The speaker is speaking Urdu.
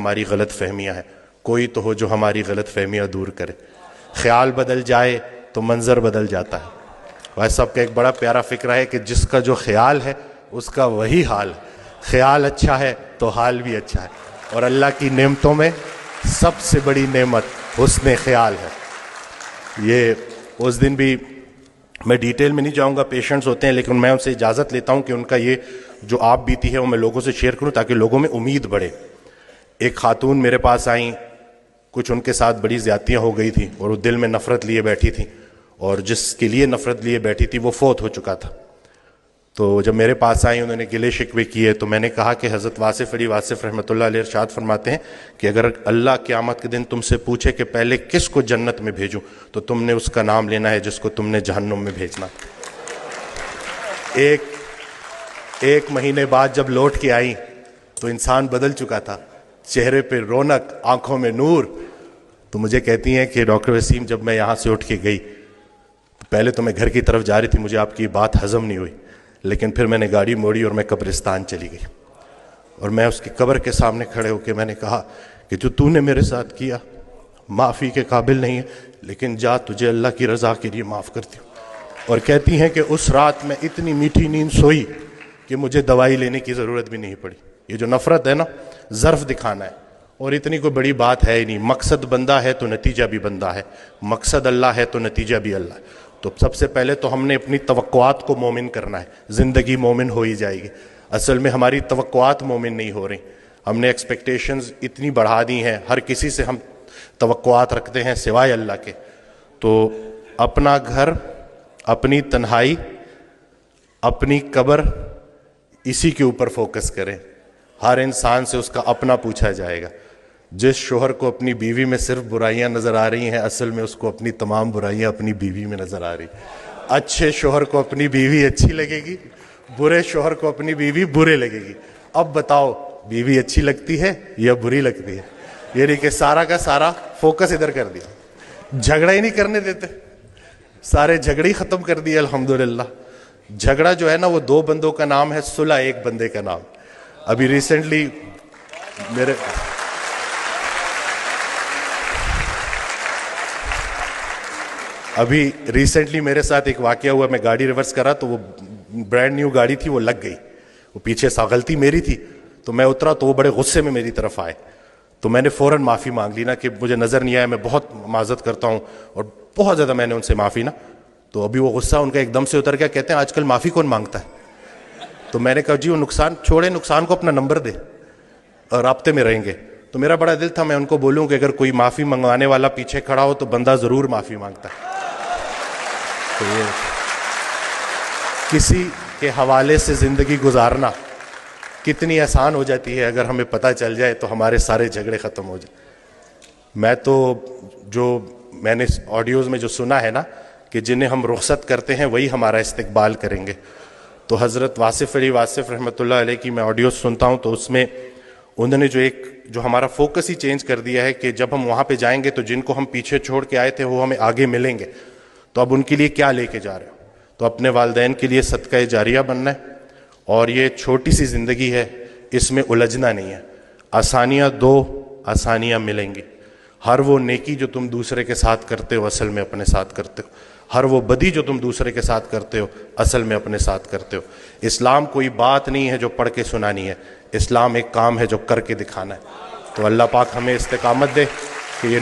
ہماری غلط فہمیاں ہیں، کوئی تو ہو جو ہماری غلط فہمیاں دور کرے۔ خیال بدل جائے تو منظر بدل جاتا ہے۔ بھائی صاحب کا ایک بڑا پیارا فکرہ ہے کہ جس کا جو خیال ہے اس کا وہی حال ہے۔ خیال اچھا ہے تو حال بھی اچھا ہے، اور اللہ کی نعمتوں میں سب سے بڑی نعمت حسن خیال ہے۔ یہ اس دن بھی میں ڈیٹیل میں نہیں جاؤں گا، پیشنٹس ہوتے ہیں، لیکن میں ان سے اجازت لیتا ہوں کہ ان کا یہ جو آپ بیتی ہے وہ میں لوگوں سے شیئر کروں تاکہ لوگوں میں امید بڑھے۔ ایک خاتون میرے پاس آئیں، کچھ ان کے ساتھ بڑی زیادتیاں ہو گئی تھیں اور وہ دل میں نفرت لیے بیٹھی تھیں، اور جس کے لیے نفرت لیے بیٹھی تھی وہ فوت ہو چکا تھا۔ تو جب میرے پاس آئیں انہوں نے گلے شکوے کیے، تو میں نے کہا کہ حضرت واصف علی واصف رحمۃ اللہ علیہ ارشاد فرماتے ہیں کہ اگر اللہ قیامت کے دن تم سے پوچھے کہ پہلے کس کو جنت میں بھیجوں تو تم نے اس کا نام لینا ہے جس کو تم نے جہنم میں بھیجنا۔ ایک مہینے بعد جب لوٹ کے آئیں تو انسان بدل چکا تھا، چہرے پہ رونق، آنکھوں میں نور۔ تو مجھے کہتی ہیں کہ ڈاکٹر وسیم جب میں یہاں سے اٹھ کے گئی پہلے تو میں گھر کی طرف جا رہی تھی، مجھے آپ کی بات ہضم نہیں ہوئی، لیکن پھر میں نے گاڑی موڑی اور میں قبرستان چلی گئی، اور میں اس کی قبر کے سامنے کھڑے ہو کے میں نے کہا کہ جو تو نے میرے ساتھ کیا معافی کے قابل نہیں ہے، لیکن جا تجھے اللہ کی رضا کے لیے معاف کرتی ہوں۔ اور کہتی ہیں کہ اس رات میں اتنی میٹھی نیند سوئی کہ مجھے دوائی لینے کی ضرورت بھی نہیں پڑی۔ یہ جو نفرت ہے نا، ظرف دکھانا ہے، اور اتنی کوئی بڑی بات ہے ہی نہیں۔ مقصد بندہ ہے تو نتیجہ بھی بندہ ہے، مقصد اللہ ہے تو نتیجہ بھی اللہ ہے۔ تو سب سے پہلے تو ہم نے اپنی توقعات کو مومن کرنا ہے، زندگی مومن ہو ہی جائے گی۔ اصل میں ہماری توقعات مومن نہیں ہو رہی، ہم نے ایکسپیکٹیشنز اتنی بڑھا دی ہیں، ہر کسی سے ہم توقعات رکھتے ہیں سوائے اللہ کے۔ تو اپنا گھر، اپنی تنہائی، اپنی قبر، اسی کے اوپر فوکس کریں۔ ہر انسان سے اس کا اپنا پوچھا جائے گا۔ جس شوہر کو اپنی بیوی میں صرف برائیاں نظر آ رہی ہیں، اصل میں اس کو اپنی تمام برائیاں اپنی بیوی میں نظر آ رہی ہیں۔ اچھے شوہر کو اپنی بیوی اچھی لگے گی، برے شوہر کو اپنی بیوی برے لگے گی۔ اب بتاؤ بیوی اچھی لگتی ہے یا بری لگتی ہے؟ یہ نہیں کہ سارا کا سارا فوکس ادھر کر دیا، جھگڑا ہی نہیں کرنے دیتے، سارے جھگڑے ہی ختم کر دیے الحمدللہ۔ جھگڑا جو ہے نا وہ دو بندوں کا نام ہے، صلح ایک بندے کا نام۔ ابھی ریسنٹلی میرے ساتھ ایک واقعہ ہوا، میں گاڑی ریورس کرا تو وہ برانڈ نیو گاڑی تھی، وہ لگ گئی، وہ پیچھے سا غلطی میری تھی، تو میں اترا تو وہ بڑے غصے میں میری طرف آئے، تو میں نے فوراً معافی مانگ لی نا کہ مجھے نظر نہیں آیا، میں بہت معذرت کرتا ہوں، اور بہت زیادہ میں نے ان سے معافی نا۔ تو ابھی وہ غصہ ان کا ایک دم سے اتر گیا، کہتے ہیں آج کل معافی کون مانگتا ہے؟ تو میں نے کہا جی وہ نقصان چھوڑے، نقصان کو اپنا نمبر دے اور رابطے میں رہیں گے۔ تو میرا بڑا دل تھا میں ان کو بولوں کہ اگر کوئی معافی منگوانے والا پیچھے کھڑا ہو تو بندہ ضرور معافی مانگتا ہے۔ تو یہ کسی کے حوالے سے زندگی گزارنا کتنی آسان ہو جاتی ہے، اگر ہمیں پتہ چل جائے تو ہمارے سارے جھگڑے ختم ہو جائیں۔ میں تو جو میں نے آڈیوز میں جو سنا ہے نا کہ جنہیں ہم رخصت کرتے ہیں وہی ہمارا استقبال کریں گے، تو حضرت واصف علی واصف رحمۃ اللہ علیہ کی میں آڈیوز سنتا ہوں تو اس میں انہوں نے جو ہمارا فوکس ہی چینج کر دیا ہے کہ جب ہم وہاں پہ جائیں گے تو جن کو ہم پیچھے چھوڑ کے آئے تھے وہ ہمیں آگے ملیں گے، تو اب ان کے لیے کیا لے کے جا رہے ہو؟ تو اپنے والدین کے لیے صدقہ جاریہ بننا ہے، اور یہ چھوٹی سی زندگی ہے، اس میں الجھنا نہیں ہے۔ آسانیاں دو، آسانیاں ملیں گی۔ ہر وہ نیکی جو تم دوسرے کے ساتھ کرتے ہو اصل میں اپنے ساتھ کرتے ہو، ہر وہ بدی جو تم دوسرے کے ساتھ کرتے ہو اصل میں اپنے ساتھ کرتے ہو۔ اسلام کوئی بات نہیں ہے جو پڑھ کے سنانی ہے، اسلام ایک کام ہے جو کر کے دکھانا ہے۔ تو اللہ پاک ہمیں استقامت دے کہ یہ